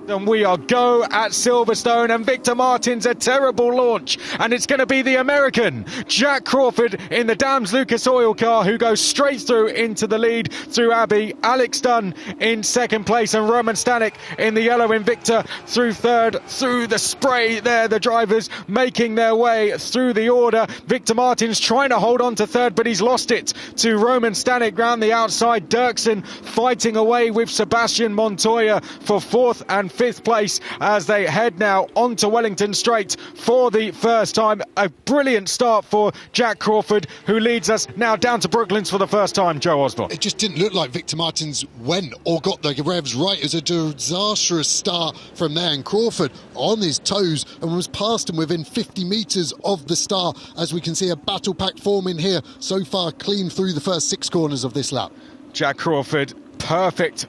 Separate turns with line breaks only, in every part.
And we are go at Silverstone, and Victor Martin's a terrible launch, and it's going to be the American Jack Crawford in the Dams Lucas oil car who goes straight through into the lead through Abbey. Alex Dunn in second place, and Roman Stanek in the yellow Invicta through third. Through the spray there, the drivers making their way through the order. Victor Martin's trying to hold on to third, but he's lost it to Roman Stanek round the outside. Dirksen fighting away with Sebastian Montoya for fourth and fifth place as they head now onto Wellington Straight for the first time. A brilliant start for Jack Crawford, who leads us now down to Brooklands for the first time. Joe Osborne.
It just didn't look like Victor Martins went or got the revs right. It was a disastrous start from there, and Crawford on his toes and was past him within 50 metres of the star. As we can see, a battle pack forming here so far, clean through the first 6 corners of this lap.
Jack Crawford, perfect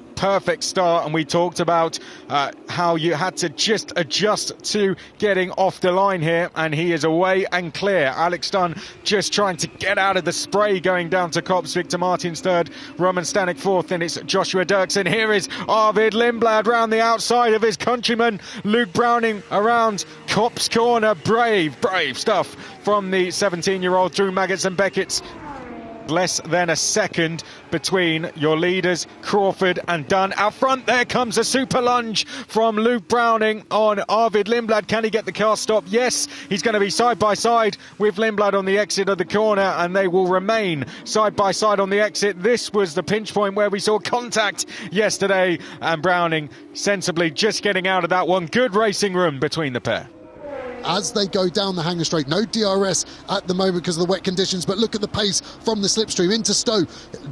start, and we talked about how you had to just adjust to getting off the line here, and he is away and clear. Alex Dunn just trying to get out of the spray going down to Copse. Victor Martins third, Roman Stanek fourth, and it's Joshua Dirksen. Here is Arvid Lindblad round the outside of his countryman Luke Browning around Copse corner. Brave stuff from the 17-year-old Drew Maggots and Beckett's. Less than a second between your leaders, Crawford and Dunn. Out front, there comes a super lunge from Luke Browning on Arvid Lindblad. Can he get the car stopped? Yes, he's going to be side by side with Lindblad on the exit of the corner, and they will remain side by side on the exit. This was the pinch point where we saw contact yesterday, and Browning sensibly just getting out of that one. Good racing room between the pair.
As they go down the Hanger Straight, no DRS at the moment because of the wet conditions, but look at the pace from the slipstream into Stowe.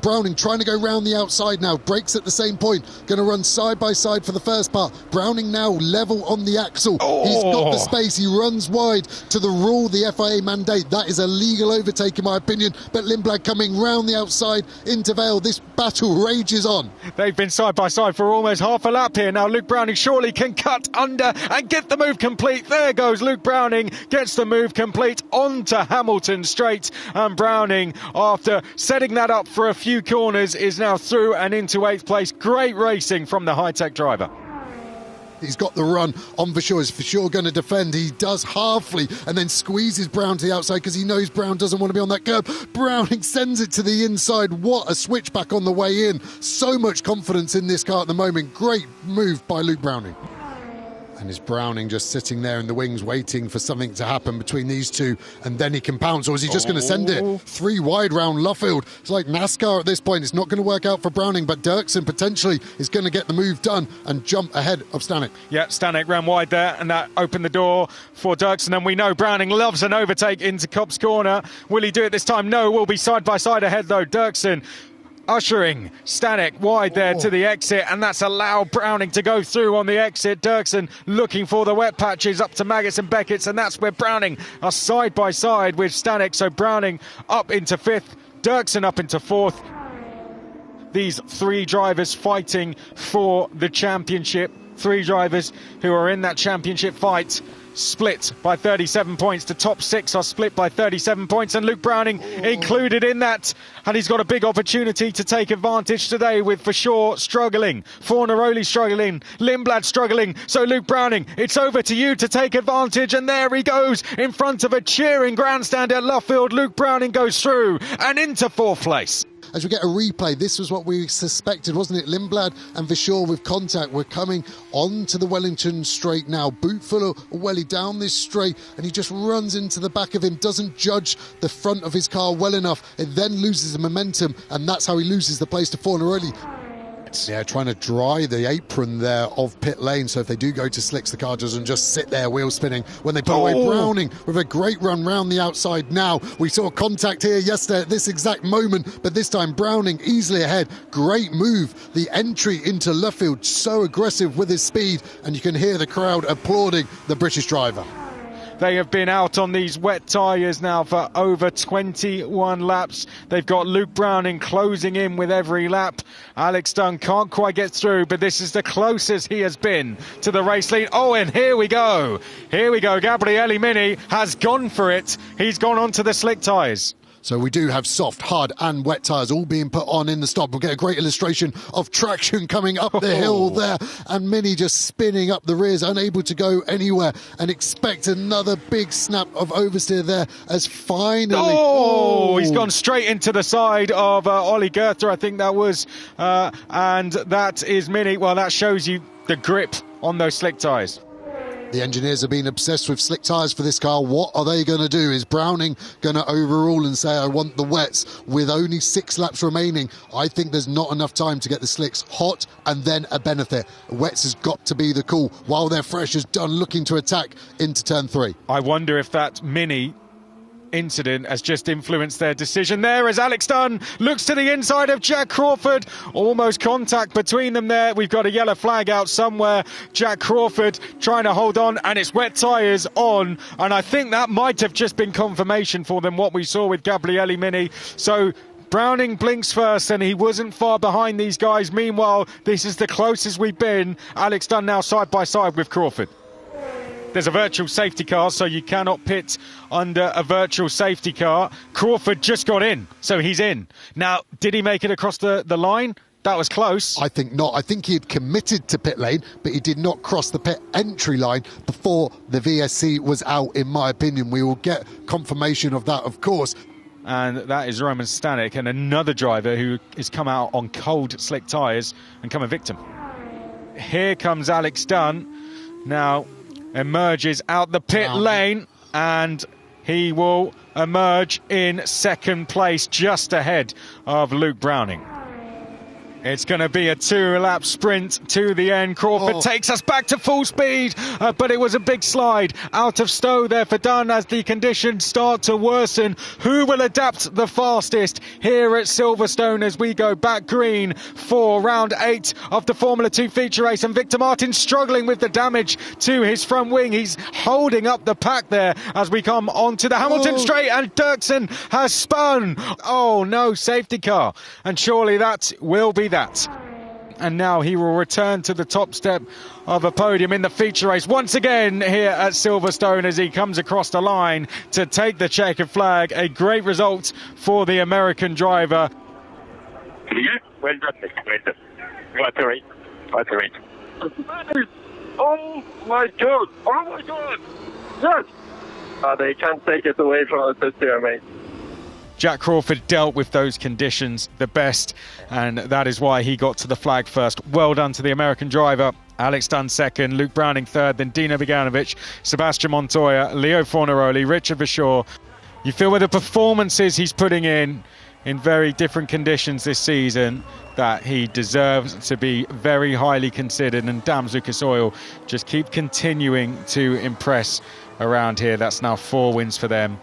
Browning trying to go round the outside now, brakes at the same point, going to run side by side for the first part. Browning now level on the axle. He's got the space, he runs wide to the rule, the FIA mandate. That is a legal overtake in my opinion, but Lindblad coming round the outside into Vale. This battle rages on.
They've been side by side for almost half a lap here. Now Luke Browning surely can cut under and get the move complete. There goes Luke Browning, gets the move complete onto Hamilton Straight, and Browning, after setting that up for a few corners, is now through and into 8th place. Great racing from the high-tech driver.
He's got the run on Verschoor. Is Verschoor going to defend? He does halfly and then squeezes Brown to the outside because he knows Brown doesn't want to be on that curb. Browning sends it to the inside. What a switchback on the way in. So much confidence in this car at the moment. Great move by Luke Browning. And is Browning just sitting there in the wings waiting for something to happen between these two, and then he can pounce, or is he just going to send it 3 wide round Luffield? It's like NASCAR at this point. It's not going to work out for Browning, but Dirksen potentially is going to get the move done and jump ahead of Stanek.
Yeah, Stanek ran wide there, and that opened the door for Dirksen, and we know Browning loves an overtake into Copse corner. Will he do it this time? No, we'll be side by side ahead though. Dirksen ushering Stanek wide there to the exit, and that's allowed Browning to go through on the exit. Dirksen looking for the wet patches up to Maggots and Beckett's, and that's where Browning are side by side with Stanek. So Browning up into 5th, Dirksen up into 4th. These 3 drivers fighting for the championship. 3 drivers who are in that championship fight, split by 37 points. The top 6 are split by 37 points, and Luke Browning included in that, and he's got a big opportunity to take advantage today with Verschoor struggling, Fornaroli struggling, Lindblad struggling. So Luke Browning, it's over to you to take advantage, and there he goes in front of a cheering grandstand at Luffield. Luke Browning goes through and into 4th place.
As we get a replay, this was what we suspected, wasn't it? Lindblad and Verschoor with contact. We're coming onto the Wellington Straight now. Boot full of Welly down this straight, and he just runs into the back of him, doesn't judge the front of his car well enough. It then loses the momentum, and that's how he loses the place to Fornaroli. Yeah, trying to dry the apron there of pit lane, so if they do go to slicks, the car doesn't just sit there wheel spinning when they put away Browning with a great run round the outside. Now we saw contact here yesterday at this exact moment, but this time Browning easily ahead. Great move, the entry into Luffield, so aggressive with his speed, and you can hear the crowd applauding the British driver.
They have been out on these wet tyres now for over 21 laps. They've got Luke Browning closing in with every lap. Alex Dunn can't quite get through, but this is the closest he has been to the race lead. Oh, and here we go. Here we go. Gabriele Mini has gone for it. He's gone onto the slick tyres.
So we do have soft, hard and wet tyres all being put on in the stop. We'll get a great illustration of traction coming up the hill there, and Mini just spinning up the rears, unable to go anywhere, and expect another big snap of oversteer there as finally...
He's gone straight into the side of Ollie Goethe, I think that was, and that is Mini. Well, that shows you the grip on those slick tyres.
The engineers have been obsessed with slick tyres for this car. What are they going to do? Is Browning going to overrule and say, I want the wets with only 6 laps remaining? I think there's not enough time to get the slicks hot and then a benefit. Wets has got to be the call while they're fresh is done, looking to attack into turn 3.
I wonder if that Mini incident has just influenced their decision there as Alex Dunn looks to the inside of Jack Crawford. Almost contact between them there. We've got a yellow flag out somewhere. Jack Crawford trying to hold on, and it's wet tyres on, and I think that might have just been confirmation for them what we saw with Gabriele Mini. So Browning blinks first, and he wasn't far behind these guys. Meanwhile, this is the closest we've been. Alex Dunn now side by side with Crawford. There's a virtual safety car, so you cannot pit under a virtual safety car. Crawford just got in, so he's in. Now, did he make it across the line? That was close.
I think not. I think he had committed to pit lane, but he did not cross the pit entry line before the VSC was out, in my opinion. We will get confirmation of that, of course.
And that is Roman Stanek, and another driver who has come out on cold, slick tyres and come a victim. Here comes Alex Dunn. Now emerges out the pit lane, and he will emerge in second place just ahead of Luke Browning. It's going to be a 2-lap sprint to the end. Crawford takes us back to full speed, but it was a big slide out of Stowe there for Dunn as the conditions start to worsen. Who will adapt the fastest here at Silverstone as we go back green for round 8 of the Formula 2 feature race? And Victor Martin struggling with the damage to his front wing. He's holding up the pack there as we come onto the Hamilton straight, and Dirksen has spun. Oh no, safety car. And surely that will be that. And now he will return to the top step of a podium in the feature race once again here at Silverstone as he comes across the line to take the checkered flag. A great result for the American driver.
Yeah, well done, Nick. Well done. What a race. What a race. Oh my God. Oh my God. Yes. They can't take it away from us this year, mate.
Jack Crawford dealt with those conditions the best, and that is why he got to the flag first. Well done to the American driver. Alex Dunn second, Luke Browning third, then Dino Beganovic, Sebastian Montoya, Leo Fornaroli, Richard Verschoor. You feel with the performances he's putting in very different conditions this season, that he deserves to be very highly considered. And damn, Lucas Oil just keep continuing to impress around here. That's now 4 wins for them.